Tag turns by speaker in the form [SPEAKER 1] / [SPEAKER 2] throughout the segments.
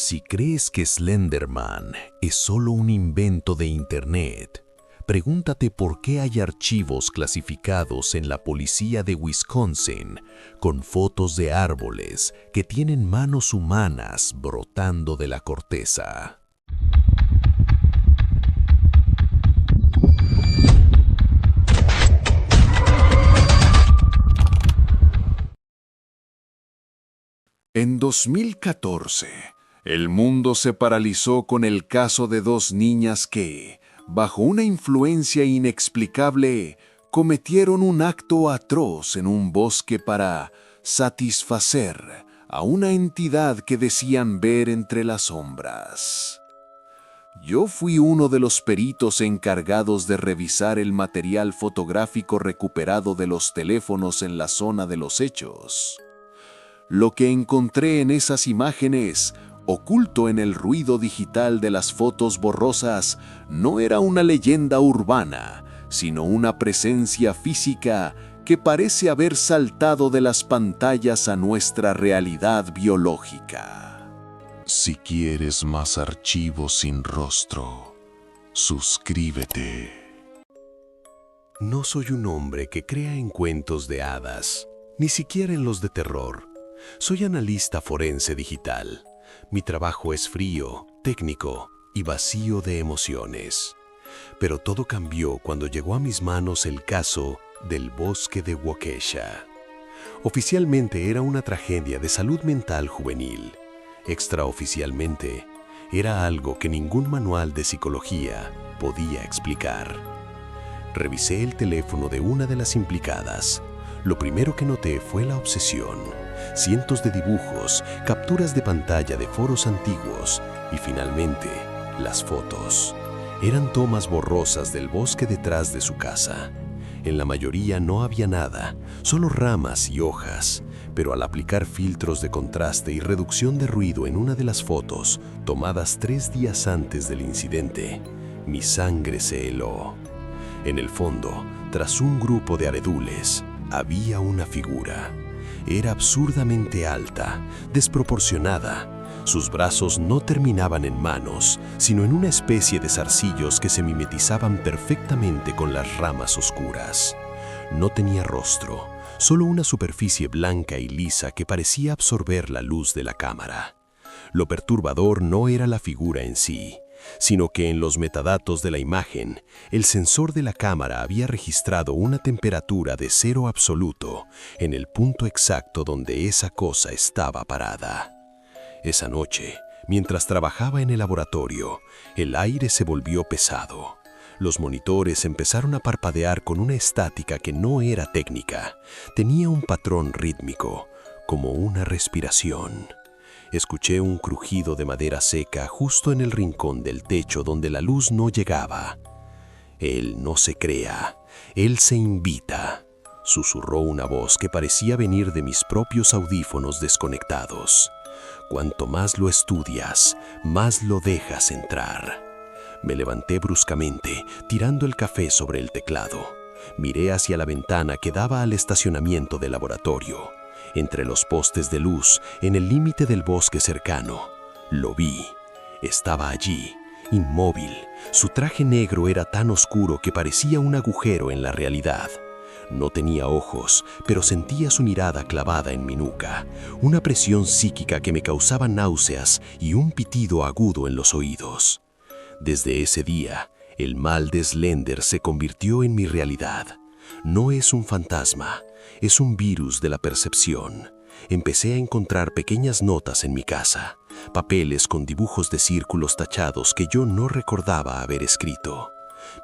[SPEAKER 1] Si crees que Slenderman es solo un invento de Internet, pregúntate por qué hay archivos clasificados en la policía de Wisconsin con fotos de árboles que tienen manos humanas brotando de la corteza.
[SPEAKER 2] En 2014, el mundo se paralizó con el caso de dos niñas que, bajo una influencia inexplicable, cometieron un acto atroz en un bosque para satisfacer a una entidad que decían ver entre las sombras. Yo fui uno de los peritos encargados de revisar el material fotográfico recuperado de los teléfonos en la zona de los hechos. Lo que encontré en esas imágenes, oculto en el ruido digital de las fotos borrosas, no era una leyenda urbana, sino una presencia física que parece haber saltado de las pantallas a nuestra realidad biológica.
[SPEAKER 3] Si quieres más archivos sin rostro, suscríbete.
[SPEAKER 1] No soy un hombre que crea en cuentos de hadas, ni siquiera en los de terror. Soy analista forense digital. Mi trabajo es frío, técnico y vacío de emociones. Pero todo cambió cuando llegó a mis manos el caso del bosque de Waukesha. Oficialmente era una tragedia de salud mental juvenil. Extraoficialmente, era algo que ningún manual de psicología podía explicar. Revisé el teléfono de una de las implicadas. Lo primero que noté fue la obsesión. Cientos de dibujos, capturas de pantalla de foros antiguos y finalmente, las fotos. Eran tomas borrosas del bosque detrás de su casa. En la mayoría no había nada, solo ramas y hojas, pero al aplicar filtros de contraste y reducción de ruido en una de las fotos, tomadas 3 días antes del incidente, mi sangre se heló. En el fondo, tras un grupo de abedules, había una figura. Era absurdamente alta, desproporcionada. Sus brazos no terminaban en manos, sino en una especie de zarcillos que se mimetizaban perfectamente con las ramas oscuras. No tenía rostro, solo una superficie blanca y lisa que parecía absorber la luz de la cámara. Lo perturbador no era la figura en sí, sino que en los metadatos de la imagen, el sensor de la cámara había registrado una temperatura de 0 absoluto en el punto exacto donde esa cosa estaba parada. Esa noche, mientras trabajaba en el laboratorio, el aire se volvió pesado. Los monitores empezaron a parpadear con una estática que no era técnica. Tenía un patrón rítmico, como una respiración. Escuché un crujido de madera seca justo en el rincón del techo donde la luz no llegaba. Él no se crea, él se invita, susurró una voz que parecía venir de mis propios audífonos desconectados. Cuanto más lo estudias, más lo dejas entrar. Me levanté bruscamente, tirando el café sobre el teclado. Miré hacia la ventana que daba al estacionamiento del laboratorio. Entre los postes de luz, en el límite del bosque cercano, lo vi. Estaba allí, inmóvil. Su traje negro era tan oscuro que parecía un agujero en la realidad. No tenía ojos, pero sentía su mirada clavada en mi nuca, una presión psíquica que me causaba náuseas y un pitido agudo en los oídos. Desde ese día, el mal de Slender se convirtió en mi realidad. No es un fantasma, es un virus de la percepción. Empecé a encontrar pequeñas notas en mi casa, papeles con dibujos de círculos tachados que yo no recordaba haber escrito.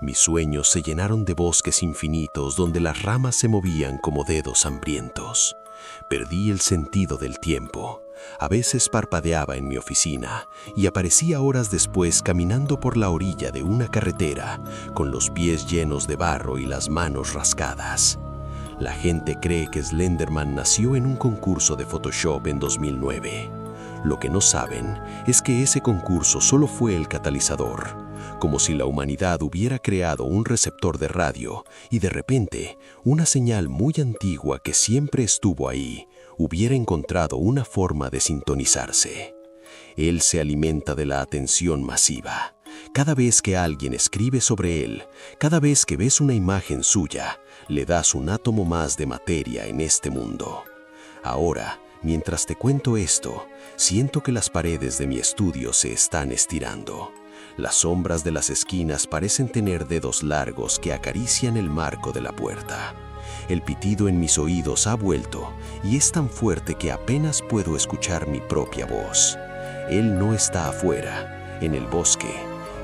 [SPEAKER 1] Mis sueños se llenaron de bosques infinitos donde las ramas se movían como dedos hambrientos. Perdí el sentido del tiempo. A veces parpadeaba en mi oficina y aparecía horas después caminando por la orilla de una carretera, con los pies llenos de barro y las manos rascadas. La gente cree que Slenderman nació en un concurso de Photoshop en 2009. Lo que no saben es que ese concurso solo fue el catalizador, como si la humanidad hubiera creado un receptor de radio y de repente una señal muy antigua que siempre estuvo ahí hubiera encontrado una forma de sintonizarse. Él se alimenta de la atención masiva. Cada vez que alguien escribe sobre él, cada vez que ves una imagen suya, le das un átomo más de materia en este mundo. Ahora, mientras te cuento esto, siento que las paredes de mi estudio se están estirando. Las sombras de las esquinas parecen tener dedos largos que acarician el marco de la puerta. El pitido en mis oídos ha vuelto y es tan fuerte que apenas puedo escuchar mi propia voz. Él no está afuera, en el bosque,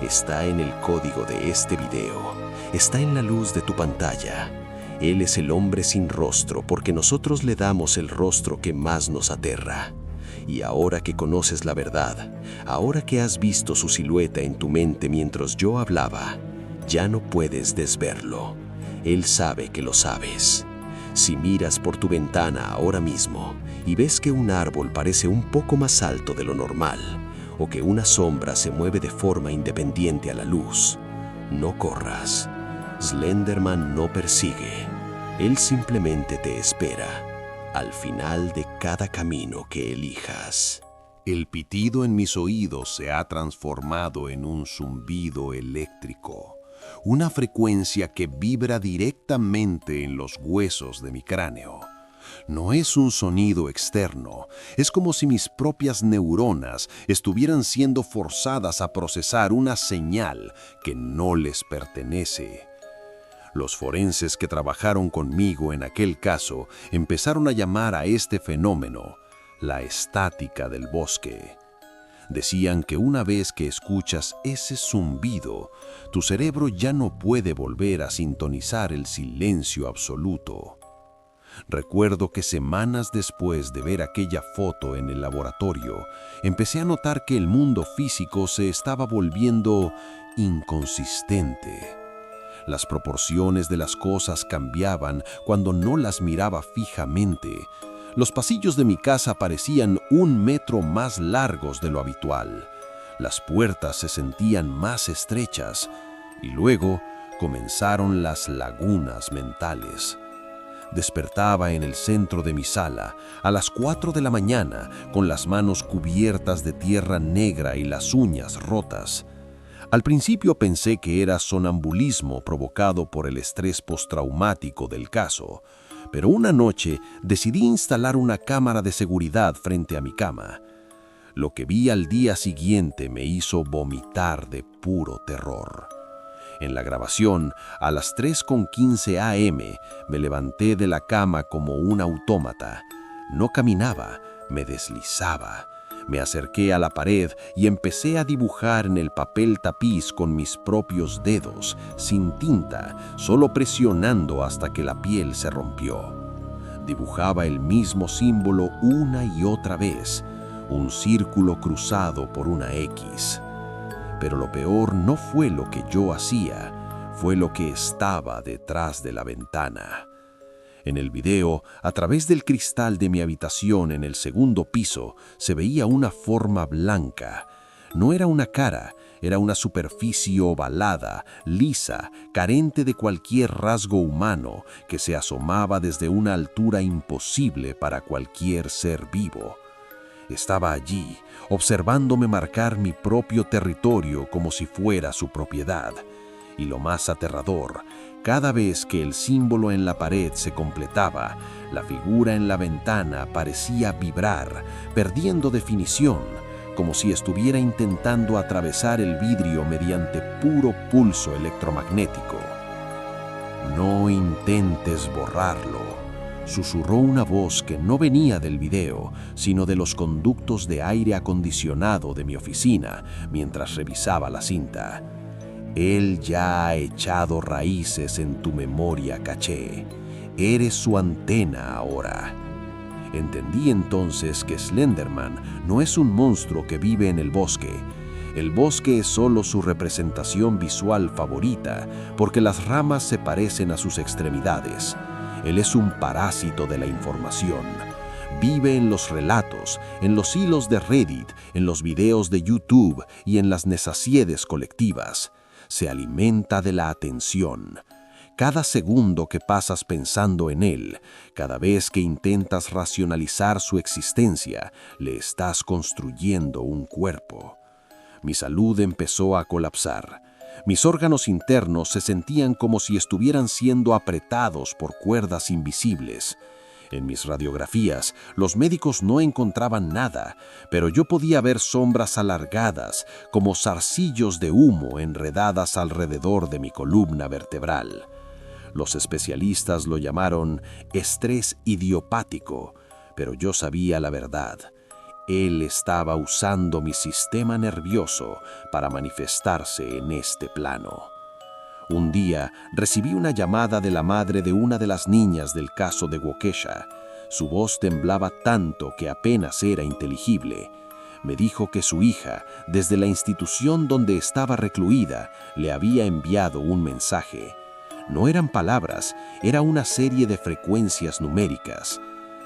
[SPEAKER 1] está en el código de este video, está en la luz de tu pantalla. Él es el hombre sin rostro porque nosotros le damos el rostro que más nos aterra. Y ahora que conoces la verdad, ahora que has visto su silueta en tu mente mientras yo hablaba, ya no puedes desverlo. Él sabe que lo sabes. Si miras por tu ventana ahora mismo y ves que un árbol parece un poco más alto de lo normal, o que una sombra se mueve de forma independiente a la luz, no corras. Slenderman no persigue. Él simplemente te espera al final de cada camino que elijas.
[SPEAKER 4] El pitido en mis oídos se ha transformado en un zumbido eléctrico, una frecuencia que vibra directamente en los huesos de mi cráneo. No es un sonido externo, es como si mis propias neuronas estuvieran siendo forzadas a procesar una señal que no les pertenece. Los forenses que trabajaron conmigo en aquel caso empezaron a llamar a este fenómeno la estática del bosque. Decían que una vez que escuchas ese zumbido, tu cerebro ya no puede volver a sintonizar el silencio absoluto. Recuerdo que semanas después de ver aquella foto en el laboratorio, empecé a notar que el mundo físico se estaba volviendo inconsistente. Las proporciones de las cosas cambiaban cuando no las miraba fijamente. Los pasillos de mi casa parecían 1 metro más largos de lo habitual. Las puertas se sentían más estrechas y luego comenzaron las lagunas mentales. Despertaba en el centro de mi sala a las 4 de la mañana con las manos cubiertas de tierra negra y las uñas rotas. Al principio pensé que era sonambulismo provocado por el estrés postraumático del caso, pero una noche decidí instalar una cámara de seguridad frente a mi cama. Lo que vi al día siguiente me hizo vomitar de puro terror. En la grabación, a las 3:15 a.m., me levanté de la cama como un autómata. No caminaba, me deslizaba. Me acerqué a la pared y empecé a dibujar en el papel tapiz con mis propios dedos, sin tinta, solo presionando hasta que la piel se rompió. Dibujaba el mismo símbolo una y otra vez, un círculo cruzado por una X. Pero lo peor no fue lo que yo hacía, fue lo que estaba detrás de la ventana. En el video, a través del cristal de mi habitación en el 2º piso, se veía una forma blanca. No era una cara, era una superficie ovalada, lisa, carente de cualquier rasgo humano, que se asomaba desde una altura imposible para cualquier ser vivo. Estaba allí, observándome marcar mi propio territorio como si fuera su propiedad. Y lo más aterrador, cada vez que el símbolo en la pared se completaba, la figura en la ventana parecía vibrar, perdiendo definición, como si estuviera intentando atravesar el vidrio mediante puro pulso electromagnético. «No intentes borrarlo», susurró una voz que no venía del video, sino de los conductos de aire acondicionado de mi oficina mientras revisaba la cinta. Él ya ha echado raíces en tu memoria caché. Eres su antena ahora. Entendí entonces que Slenderman no es un monstruo que vive en el bosque. El bosque es solo su representación visual favorita, porque las ramas se parecen a sus extremidades. Él es un parásito de la información. Vive en los relatos, en los hilos de Reddit, en los videos de YouTube y en las nesaciedes colectivas. Se alimenta de la atención. Cada segundo que pasas pensando en él, cada vez que intentas racionalizar su existencia, le estás construyendo un cuerpo. Mi salud empezó a colapsar. Mis órganos internos se sentían como si estuvieran siendo apretados por cuerdas invisibles. En mis radiografías, los médicos no encontraban nada, pero yo podía ver sombras alargadas, como zarcillos de humo enredadas alrededor de mi columna vertebral. Los especialistas lo llamaron estrés idiopático, pero yo sabía la verdad. Él estaba usando mi sistema nervioso para manifestarse en este plano. Un día recibí una llamada de la madre de una de las niñas del caso de Waukesha. Su voz temblaba tanto que apenas era inteligible. Me dijo que su hija, desde la institución donde estaba recluida, le había enviado un mensaje. No eran palabras, era una serie de frecuencias numéricas.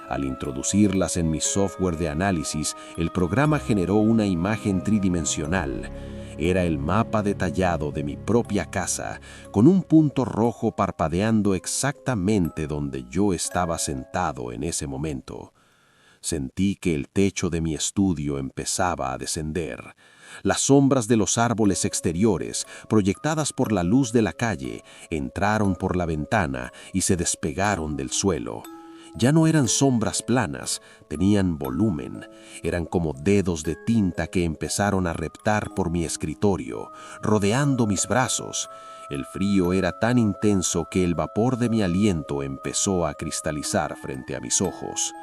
[SPEAKER 4] Al introducirlas en mi software de análisis, el programa generó una imagen tridimensional. Era el mapa detallado de mi propia casa, con un punto rojo parpadeando exactamente donde yo estaba sentado en ese momento. Sentí que el techo de mi estudio empezaba a descender. Las sombras de los árboles exteriores, proyectadas por la luz de la calle, entraron por la ventana y se despegaron del suelo. Ya no eran sombras planas, tenían volumen. Eran como dedos de tinta que empezaron a reptar por mi escritorio, rodeando mis brazos. El frío era tan intenso que el vapor de mi aliento empezó a cristalizar frente a mis ojos.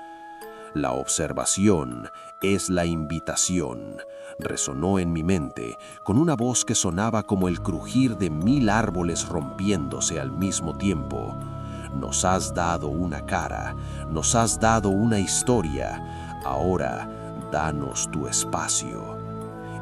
[SPEAKER 4] La observación es la invitación, resonó en mi mente, con una voz que sonaba como el crujir de 1000 árboles rompiéndose al mismo tiempo. Nos has dado una cara, nos has dado una historia, ahora danos tu espacio.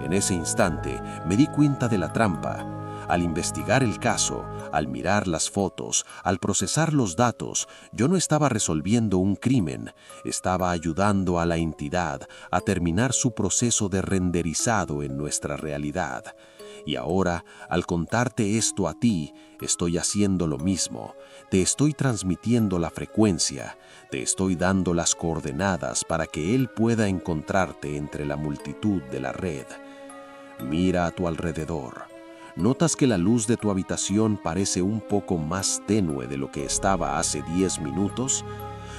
[SPEAKER 4] En ese instante me di cuenta de la trampa. Al investigar el caso, al mirar las fotos, al procesar los datos, yo no estaba resolviendo un crimen, estaba ayudando a la entidad a terminar su proceso de renderizado en nuestra realidad. Y ahora, al contarte esto a ti, estoy haciendo lo mismo. Te estoy transmitiendo la frecuencia, te estoy dando las coordenadas para que él pueda encontrarte entre la multitud de la red. Mira a tu alrededor. ¿Notas que la luz de tu habitación parece un poco más tenue de lo que estaba hace 10 minutos?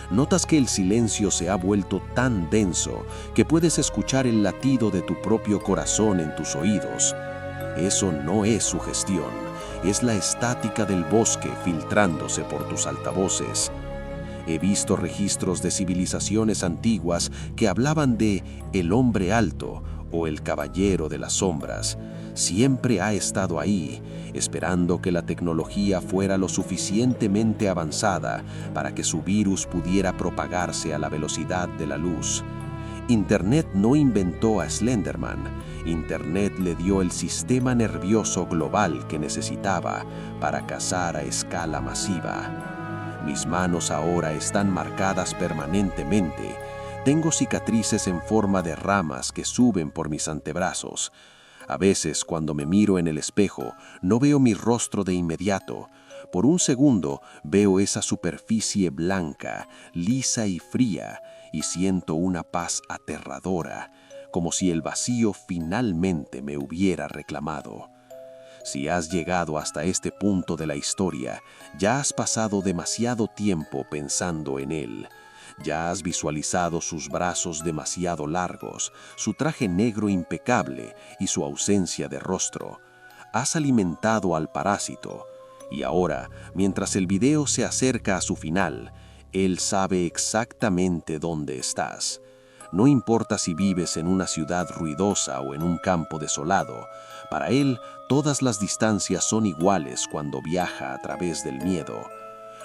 [SPEAKER 4] ¿Notas que el silencio se ha vuelto tan denso que puedes escuchar el latido de tu propio corazón en tus oídos? Eso no es sugestión, es la estática del bosque filtrándose por tus altavoces. He visto registros de civilizaciones antiguas que hablaban de el hombre alto o el caballero de las sombras. Siempre ha estado ahí, esperando que la tecnología fuera lo suficientemente avanzada para que su virus pudiera propagarse a la velocidad de la luz. Internet no inventó a Slenderman. Internet le dio el sistema nervioso global que necesitaba para cazar a escala masiva. Mis manos ahora están marcadas permanentemente. Tengo cicatrices en forma de ramas que suben por mis antebrazos. A veces, cuando me miro en el espejo, no veo mi rostro de inmediato. Por un segundo veo esa superficie blanca, lisa y fría, y siento una paz aterradora, como si el vacío finalmente me hubiera reclamado. Si has llegado hasta este punto de la historia, ya has pasado demasiado tiempo pensando en él. Ya has visualizado sus brazos demasiado largos, su traje negro impecable y su ausencia de rostro. Has alimentado al parásito. Y ahora, mientras el video se acerca a su final, él sabe exactamente dónde estás. No importa si vives en una ciudad ruidosa o en un campo desolado, para él todas las distancias son iguales cuando viaja a través del miedo.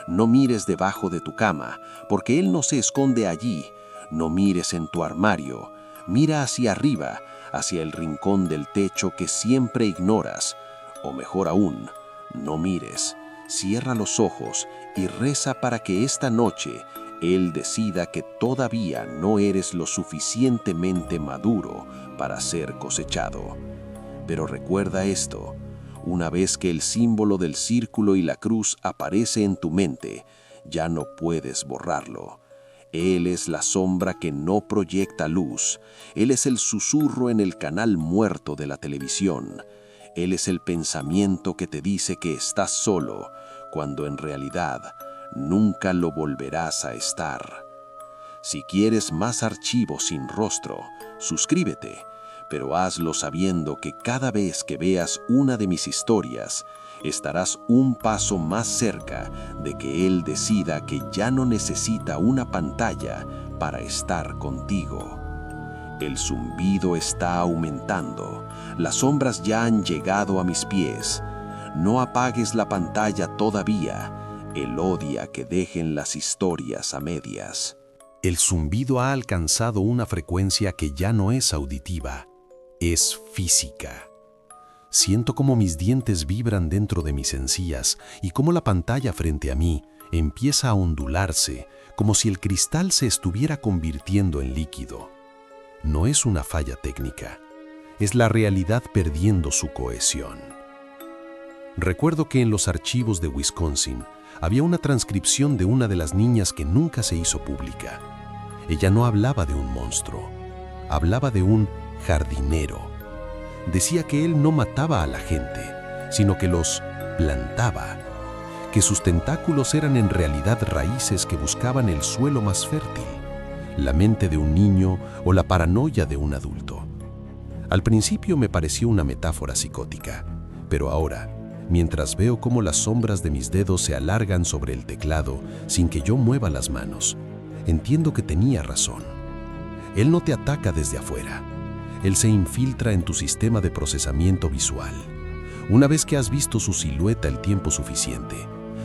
[SPEAKER 4] No mires debajo de tu cama, porque él no se esconde allí. No mires en tu armario. Mira hacia arriba, hacia el rincón del techo que siempre ignoras. O mejor aún, no mires. Cierra los ojos y reza para que esta noche él decida que todavía no eres lo suficientemente maduro para ser cosechado. Pero recuerda esto, Una vez que el símbolo del círculo y la cruz aparece en tu mente, ya no puedes borrarlo. Él es la sombra que no proyecta luz. Él es el susurro en el canal muerto de la televisión. Él es el pensamiento que te dice que estás solo, cuando en realidad nunca lo volverás a estar. Si quieres más archivos sin rostro, suscríbete, pero hazlo sabiendo que cada vez que veas una de mis historias, estarás un paso más cerca de que Él decida que ya no necesita una pantalla para estar contigo. El zumbido está aumentando, las sombras ya han llegado a mis pies. No apagues la pantalla todavía. Él odia que dejen las historias a medias. El zumbido ha alcanzado una frecuencia que ya no es auditiva, es física. Siento cómo mis dientes vibran dentro de mis encías y cómo la pantalla frente a mí empieza a ondularse, como si el cristal se estuviera convirtiendo en líquido. No es una falla técnica, es la realidad perdiendo su cohesión. Recuerdo que en los archivos de Wisconsin había una transcripción de una de las niñas que nunca se hizo pública. Ella no hablaba de un monstruo, hablaba de un jardinero. Decía que él no mataba a la gente, sino que los plantaba, que sus tentáculos eran en realidad raíces que buscaban el suelo más fértil, la mente de un niño o la paranoia de un adulto. Al principio me pareció una metáfora psicótica, pero ahora, mientras veo cómo las sombras de mis dedos se alargan sobre el teclado sin que yo mueva las manos, entiendo que tenía razón. Él no te ataca desde afuera. Él se infiltra en tu sistema de procesamiento visual. Una vez que has visto su silueta el tiempo suficiente,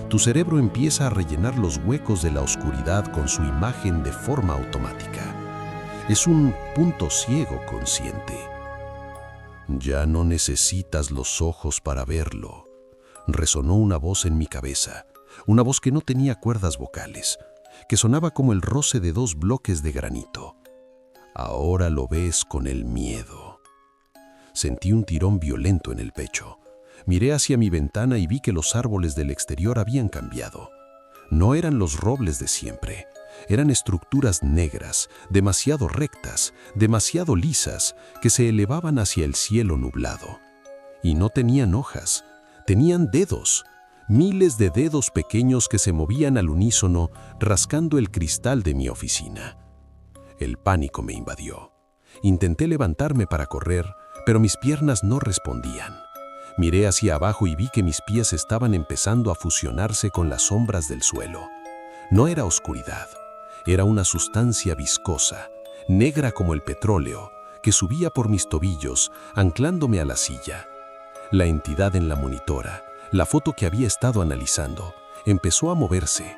[SPEAKER 4] tu cerebro empieza a rellenar los huecos de la oscuridad con su imagen de forma automática. Es un punto ciego consciente. Ya no necesitas los ojos para verlo. Resonó una voz en mi cabeza, una voz que no tenía cuerdas vocales, que sonaba como el roce de dos bloques de granito. Ahora lo ves con el miedo. Sentí un tirón violento en el pecho. Miré hacia mi ventana y vi que los árboles del exterior habían cambiado. No eran los robles de siempre. Eran estructuras negras, demasiado rectas, demasiado lisas, que se elevaban hacia el cielo nublado. Y no tenían hojas, tenían dedos, miles de dedos pequeños que se movían al unísono, rascando el cristal de mi oficina. El pánico me invadió. Intenté levantarme para correr, pero mis piernas no respondían. Miré hacia abajo y vi que mis pies estaban empezando a fusionarse con las sombras del suelo. No era oscuridad, era una sustancia viscosa, negra como el petróleo, que subía por mis tobillos, anclándome a la silla. La entidad en la monitora, la foto que había estado analizando, empezó a moverse.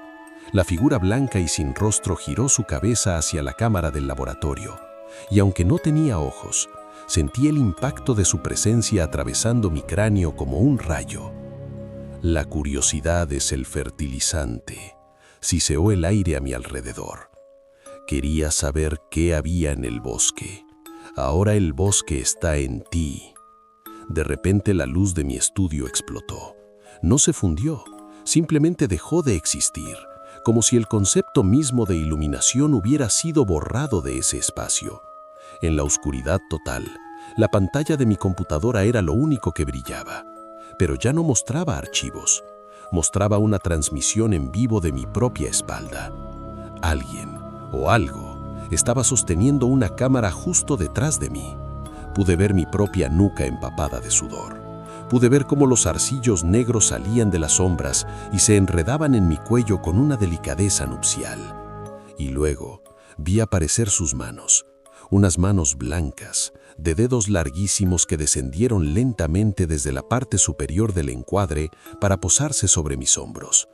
[SPEAKER 4] La figura blanca y sin rostro giró su cabeza hacia la cámara del laboratorio, y aunque no tenía ojos, sentí el impacto de su presencia atravesando mi cráneo como un rayo. La curiosidad es el fertilizante. Siseó el aire a mi alrededor. Quería saber qué había en el bosque. Ahora el bosque está en ti. De repente la luz de mi estudio explotó. No se fundió, simplemente dejó de existir, como si el concepto mismo de iluminación hubiera sido borrado de ese espacio. En la oscuridad total, la pantalla de mi computadora era lo único que brillaba, pero ya no mostraba archivos. Mostraba una transmisión en vivo de mi propia espalda. Alguien o algo estaba sosteniendo una cámara justo detrás de mí. Pude ver mi propia nuca empapada de sudor. Pude ver cómo los zarcillos negros salían de las sombras y se enredaban en mi cuello con una delicadeza nupcial. Y luego vi aparecer sus manos, unas manos blancas, de dedos larguísimos que descendieron lentamente desde la parte superior del encuadre para posarse sobre mis hombros.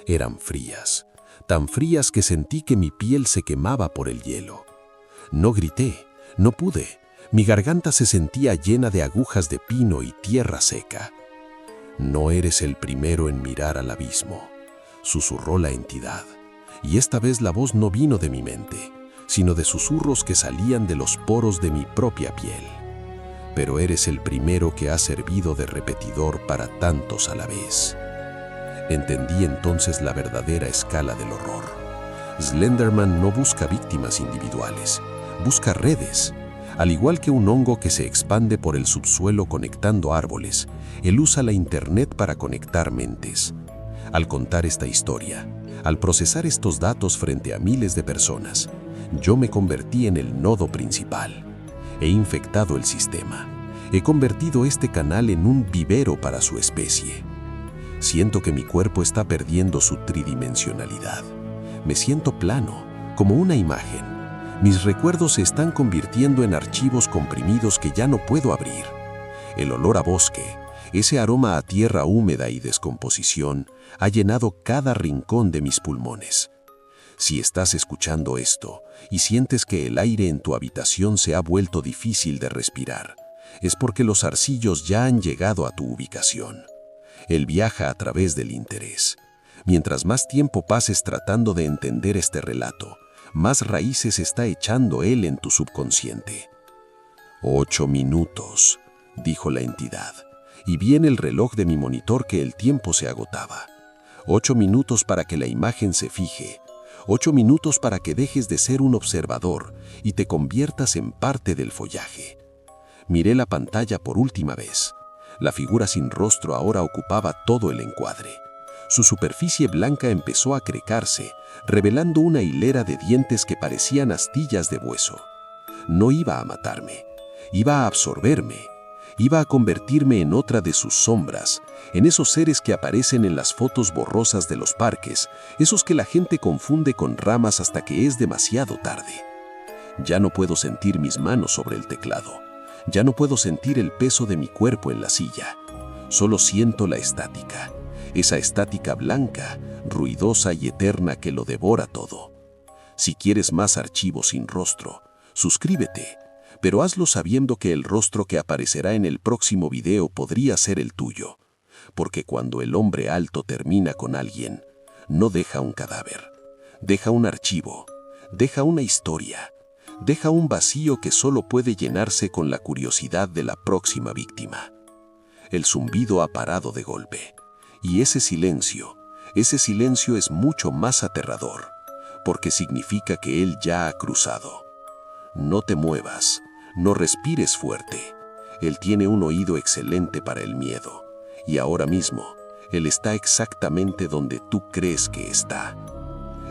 [SPEAKER 4] Eran frías, tan frías que sentí que mi piel se quemaba por el hielo. No grité, no pude. Mi garganta se sentía llena de agujas de pino y tierra seca. No eres el primero en mirar al abismo, susurró la entidad. Y esta vez la voz no vino de mi mente, sino de susurros que salían de los poros de mi propia piel. pero eres el primero que ha servido de repetidor para tantos a la vez. Entendí entonces la verdadera escala del horror. Slenderman no busca víctimas individuales, busca redes. Al igual que un hongo que se expande por el subsuelo conectando árboles, él usa la Internet para conectar mentes. Al contar esta historia, al procesar estos datos frente a miles de personas, yo me convertí en el nodo principal. He infectado el sistema. He convertido este canal en un vivero para su especie. Siento que mi cuerpo está perdiendo su tridimensionalidad. Me siento plano, como una imagen. Mis recuerdos se están convirtiendo en archivos comprimidos que ya no puedo abrir. El olor a bosque, ese aroma a tierra húmeda y descomposición, ha llenado cada rincón de mis pulmones. Si estás escuchando esto y sientes que el aire en tu habitación se ha vuelto difícil de respirar, es porque los arcillos ya han llegado a tu ubicación. Él viaja a través del interés. Mientras más tiempo pases tratando de entender este relato, más raíces está echando él en tu subconsciente. 8 minutos, dijo la entidad, y vi en el reloj de mi monitor que el tiempo se agotaba. 8 minutos para que la imagen se fije. 8 minutos para que dejes de ser un observador y te conviertas en parte del follaje. Miré la pantalla por última vez. La figura sin rostro ahora ocupaba todo el encuadre. Su superficie blanca empezó a crecarse, revelando una hilera de dientes que parecían astillas de hueso. No iba a matarme, iba a absorberme, iba a convertirme en otra de sus sombras, en esos seres que aparecen en las fotos borrosas de los parques, esos que la gente confunde con ramas hasta que es demasiado tarde. Ya no puedo sentir mis manos sobre el teclado, ya no puedo sentir el peso de mi cuerpo en la silla, solo siento la estática, esa estática blanca, ruidosa y eterna que lo devora todo. Si quieres más archivos sin rostro, suscríbete, pero hazlo sabiendo que el rostro que aparecerá en el próximo video podría ser el tuyo, porque cuando el hombre alto termina con alguien, no deja un cadáver, deja un archivo, deja una historia, deja un vacío que solo puede llenarse con la curiosidad de la próxima víctima. El zumbido ha parado de golpe, y ese silencio es mucho más aterrador, porque significa que él ya ha cruzado. No te muevas, no respires fuerte. Él tiene un oído excelente para el miedo, y ahora mismo, él está exactamente donde tú crees que está.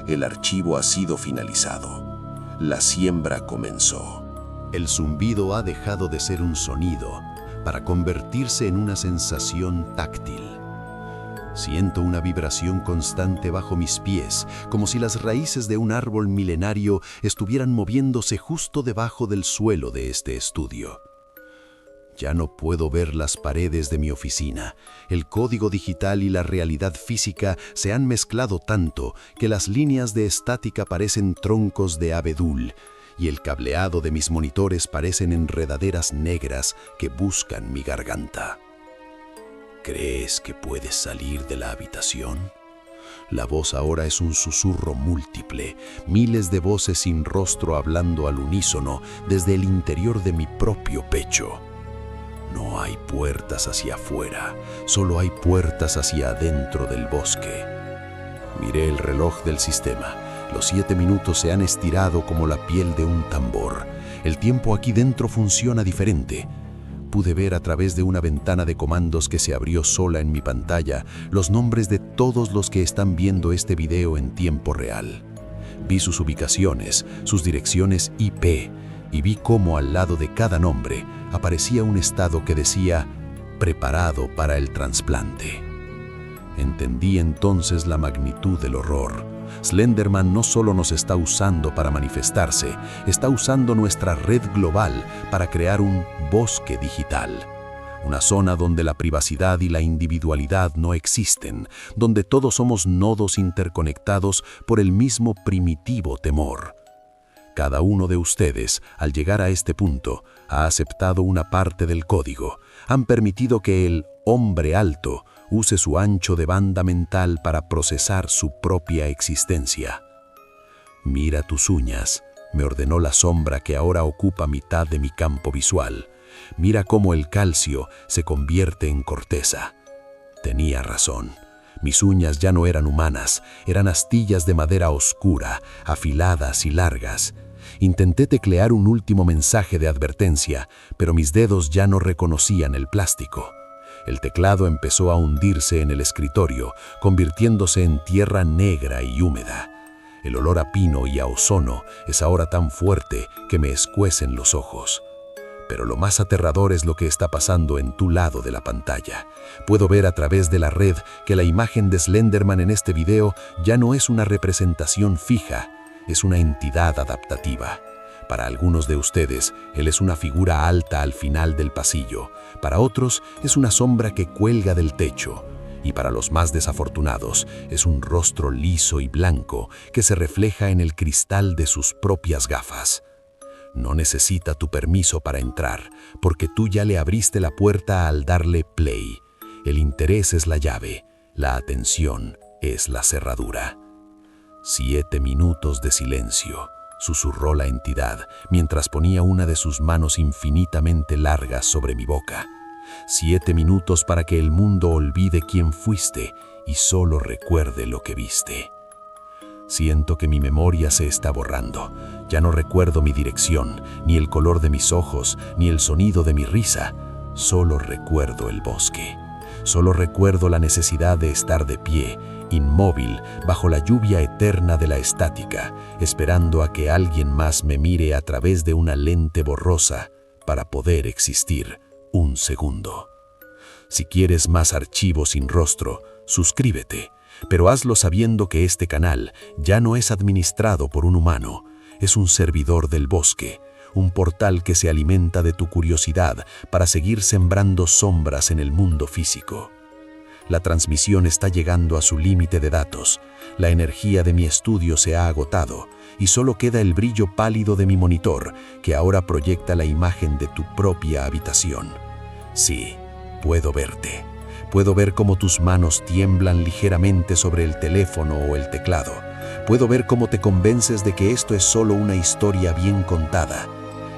[SPEAKER 4] El archivo ha sido finalizado. La siembra comenzó.
[SPEAKER 1] El zumbido ha dejado de ser un sonido para convertirse en una sensación táctil. Siento una vibración constante bajo mis pies, como si las raíces de un árbol milenario estuvieran moviéndose justo debajo del suelo de este estudio. Ya no puedo ver las paredes de mi oficina. El código digital y la realidad física se han mezclado tanto que las líneas de estática parecen troncos de abedul y el cableado de mis monitores parecen enredaderas negras que buscan mi garganta. ¿Crees que puedes salir de la habitación? La voz ahora es un susurro múltiple, miles de voces sin rostro hablando al unísono desde el interior de mi propio pecho. No hay puertas hacia afuera, solo hay puertas hacia adentro del bosque. Miré el reloj del sistema. Los 7 minutos se han estirado como la piel de un tambor. El tiempo aquí dentro funciona diferente. Pude ver a través de una ventana de comandos que se abrió sola en mi pantalla los nombres de todos los que están viendo este video en tiempo real. Vi sus ubicaciones, sus direcciones IP, y vi cómo al lado de cada nombre aparecía un estado que decía «preparado para el trasplante». Entendí entonces la magnitud del horror. Slenderman no solo nos está usando para manifestarse, está usando nuestra red global para crear un bosque digital. Una zona donde la privacidad y la individualidad no existen, donde todos somos nodos interconectados por el mismo primitivo temor. Cada uno de ustedes, al llegar a este punto, ha aceptado una parte del código. Han permitido que el hombre alto use su ancho de banda mental para procesar su propia existencia. Mira tus uñas, me ordenó la sombra que ahora ocupa mitad de mi campo visual. Mira cómo el calcio se convierte en corteza. Tenía razón. Mis uñas ya no eran humanas, eran astillas de madera oscura, afiladas y largas. Intenté teclear un último mensaje de advertencia, pero mis dedos ya no reconocían el plástico. El teclado empezó a hundirse en el escritorio, convirtiéndose en tierra negra y húmeda. El olor a pino y a ozono es ahora tan fuerte que me escuecen los ojos. Pero lo más aterrador es lo que está pasando en tu lado de la pantalla. Puedo ver a través de la red que la imagen de Slenderman en este video ya no es una representación fija, es una entidad adaptativa. Para algunos de ustedes, él es una figura alta al final del pasillo. Para otros, es una sombra que cuelga del techo. Y para los más desafortunados, es un rostro liso y blanco que se refleja en el cristal de sus propias gafas. No necesita tu permiso para entrar, porque tú ya le abriste la puerta al darle play. El interés es la llave, la atención es la cerradura. 7 minutos de silencio, susurró la entidad, mientras ponía una de sus manos infinitamente largas sobre mi boca. 7 minutos para que el mundo olvide quién fuiste y solo recuerde lo que viste. Siento que mi memoria se está borrando. Ya no recuerdo mi dirección, ni el color de mis ojos, ni el sonido de mi risa. Solo recuerdo el bosque. Solo recuerdo la necesidad de estar de pie, inmóvil, bajo la lluvia eterna de la estática, esperando a que alguien más me mire a través de una lente borrosa para poder existir un segundo. Si quieres más archivos sin rostro, suscríbete. Pero hazlo sabiendo que este canal ya no es administrado por un humano, es un servidor del bosque, un portal que se alimenta de tu curiosidad para seguir sembrando sombras en el mundo físico. La transmisión está llegando a su límite de datos, la energía de mi estudio se ha agotado y solo queda el brillo pálido de mi monitor, que ahora proyecta la imagen de tu propia habitación. Sí, puedo verte. Puedo ver cómo tus manos tiemblan ligeramente sobre el teléfono o el teclado. Puedo ver cómo te convences de que esto es solo una historia bien contada.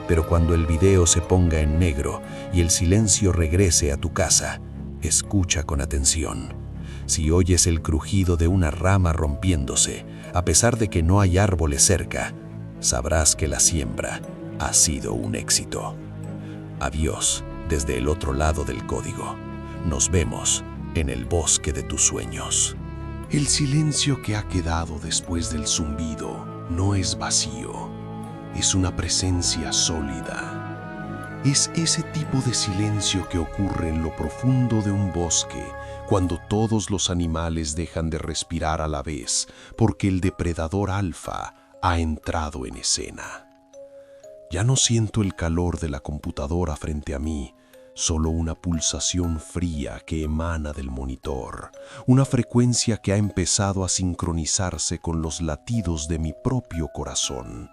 [SPEAKER 1] Pero cuando el video se ponga en negro y el silencio regrese a tu casa, escucha con atención. Si oyes el crujido de una rama rompiéndose, a pesar de que no hay árboles cerca, sabrás que la siembra ha sido un éxito. Adiós desde el otro lado del código. Nos vemos en el bosque de tus sueños.
[SPEAKER 3] El silencio que ha quedado después del zumbido no es vacío, es una presencia sólida. Es ese tipo de silencio que ocurre en lo profundo de un bosque cuando todos los animales dejan de respirar a la vez porque el depredador alfa ha entrado en escena. Ya no siento el calor de la computadora frente a mí, solo una pulsación fría que emana del monitor, una frecuencia que ha empezado a sincronizarse con los latidos de mi propio corazón.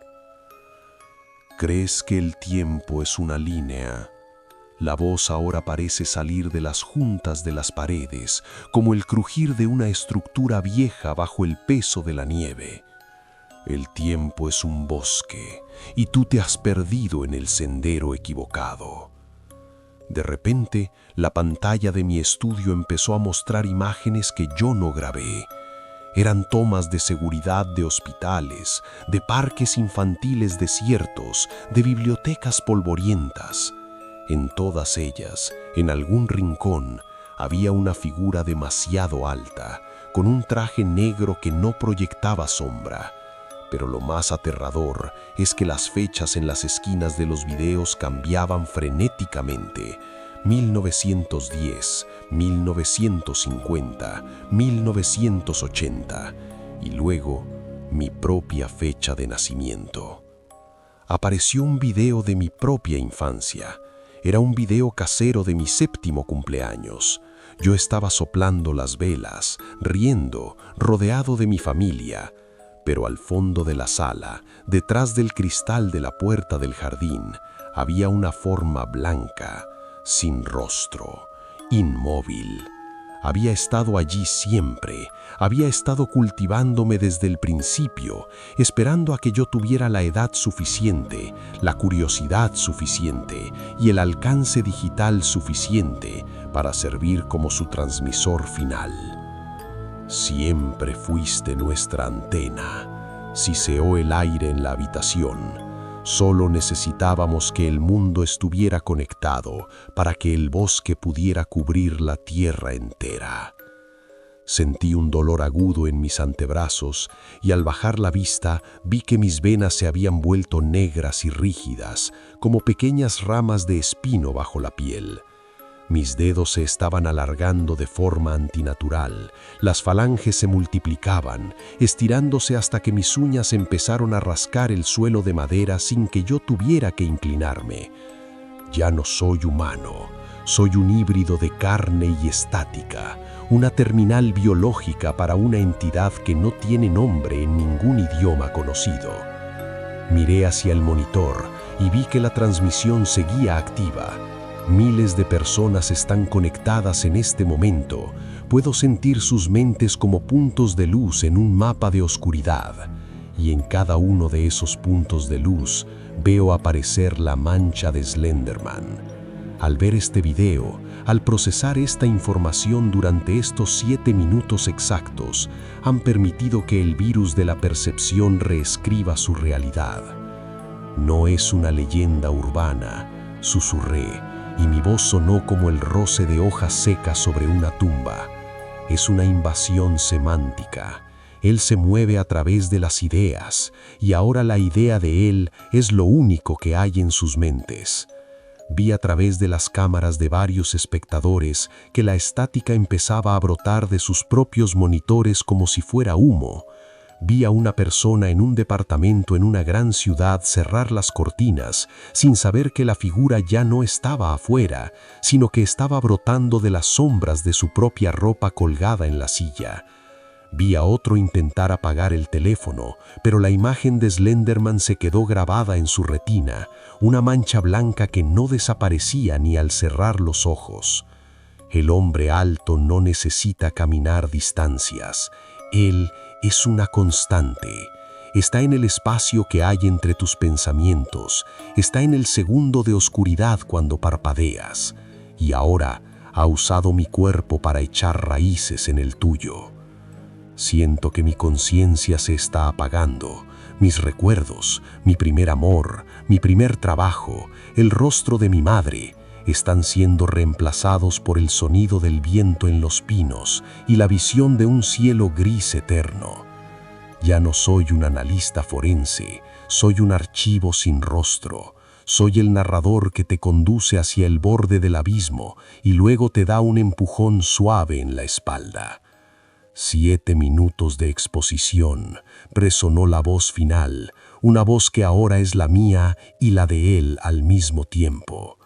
[SPEAKER 3] ¿Crees que el tiempo es una línea? La voz ahora parece salir de las juntas de las paredes, como el crujir de una estructura vieja bajo el peso de la nieve. El tiempo es un bosque, y tú te has perdido en el sendero equivocado. De repente, la pantalla de mi estudio empezó a mostrar imágenes que yo no grabé. Eran tomas de seguridad de hospitales, de parques infantiles desiertos, de bibliotecas polvorientas. En todas ellas, en algún rincón, había una figura demasiado alta, con un traje negro que no proyectaba sombra. Pero lo más aterrador es que las fechas en las esquinas de los videos cambiaban frenéticamente. 1910, 1950, 1980 y luego mi propia fecha de nacimiento. Apareció un video de mi propia infancia. Era un video casero de mi 7º cumpleaños. Yo estaba soplando las velas, riendo, rodeado de mi familia. Pero al fondo de la sala, detrás del cristal de la puerta del jardín, había una forma blanca, sin rostro, inmóvil. Había estado allí siempre, había estado cultivándome desde el principio, esperando a que yo tuviera la edad suficiente, la curiosidad suficiente y el alcance digital suficiente para servir como su transmisor final. Siempre fuiste nuestra antena. Siseó el aire en la habitación. Solo necesitábamos que el mundo estuviera conectado para que el bosque pudiera cubrir la tierra entera. Sentí un dolor agudo en mis antebrazos y al bajar la vista vi que mis venas se habían vuelto negras y rígidas, como pequeñas ramas de espino bajo la piel. Mis dedos se estaban alargando de forma antinatural, las falanges se multiplicaban, estirándose hasta que mis uñas empezaron a rascar el suelo de madera sin que yo tuviera que inclinarme. Ya no soy humano, soy un híbrido de carne y estática, una terminal biológica para una entidad que no tiene nombre en ningún idioma conocido. Miré hacia el monitor y vi que la transmisión seguía activa. Miles de personas están conectadas en este momento. Puedo sentir sus mentes como puntos de luz en un mapa de oscuridad. Y en cada uno de esos puntos de luz veo aparecer la mancha de Slenderman. Al ver este video, al procesar esta información durante estos 7 minutos exactos, han permitido que el virus de la percepción reescriba su realidad. No es una leyenda urbana, susurré, y mi voz sonó como el roce de hojas secas sobre una tumba. Es una invasión semántica. Él se mueve a través de las ideas, y ahora la idea de él es lo único que hay en sus mentes. Vi a través de las cámaras de varios espectadores que la estática empezaba a brotar de sus propios monitores como si fuera humo. Vi a una persona en un departamento en una gran ciudad cerrar las cortinas, sin saber que la figura ya no estaba afuera, sino que estaba brotando de las sombras de su propia ropa colgada en la silla. Vi a otro intentar apagar el teléfono, pero la imagen de Slenderman se quedó grabada en su retina, una mancha blanca que no desaparecía ni al cerrar los ojos. El hombre alto no necesita caminar distancias. Él es una constante. Está en el espacio que hay entre tus pensamientos. Está en el segundo de oscuridad cuando parpadeas. Y ahora ha usado mi cuerpo para echar raíces en el tuyo. Siento que mi conciencia se está apagando. Mis recuerdos, mi primer amor, mi primer trabajo, el rostro de mi madre, están siendo reemplazados por el sonido del viento en los pinos y la visión de un cielo gris eterno. Ya no soy un analista forense, soy un archivo sin rostro. Soy el narrador que te conduce hacia el borde del abismo y luego te da un empujón suave en la espalda. 7 minutos de exposición, resonó la voz final, una voz que ahora es la mía y la de él al mismo tiempo.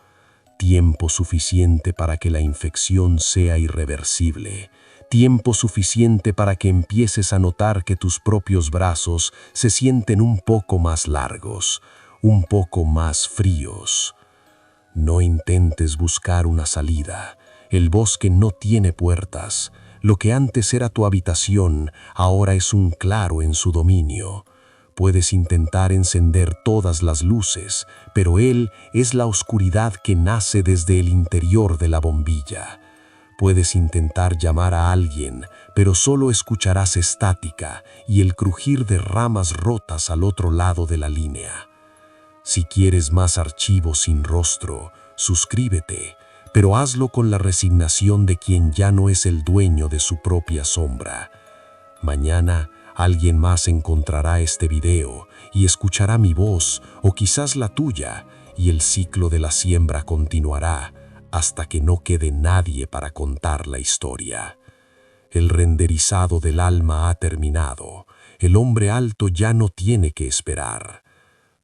[SPEAKER 3] Tiempo suficiente para que la infección sea irreversible. Tiempo suficiente para que empieces a notar que tus propios brazos se sienten un poco más largos, un poco más fríos. No intentes buscar una salida. El bosque no tiene puertas. Lo que antes era tu habitación, ahora es un claro en su dominio. Puedes intentar encender todas las luces, pero él es la oscuridad que nace desde el interior de la bombilla. Puedes intentar llamar a alguien, pero solo escucharás estática y el crujir de ramas rotas al otro lado de la línea. Si quieres más archivos sin rostro, suscríbete, pero hazlo con la resignación de quien ya no es el dueño de su propia sombra. Mañana, alguien más encontrará este video y escuchará mi voz o quizás la tuya y el ciclo de la siembra continuará hasta que no quede nadie para contar la historia. El renderizado del alma ha terminado. El hombre alto ya no tiene que esperar.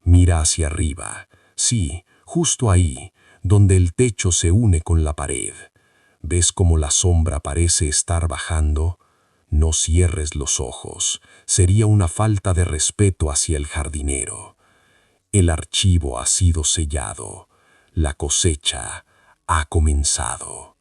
[SPEAKER 3] Mira hacia arriba. Sí, justo ahí, donde el techo se une con la pared. ¿Ves cómo la sombra parece estar bajando? No cierres los ojos, sería una falta de respeto hacia el jardinero. El archivo ha sido sellado, la cosecha ha comenzado.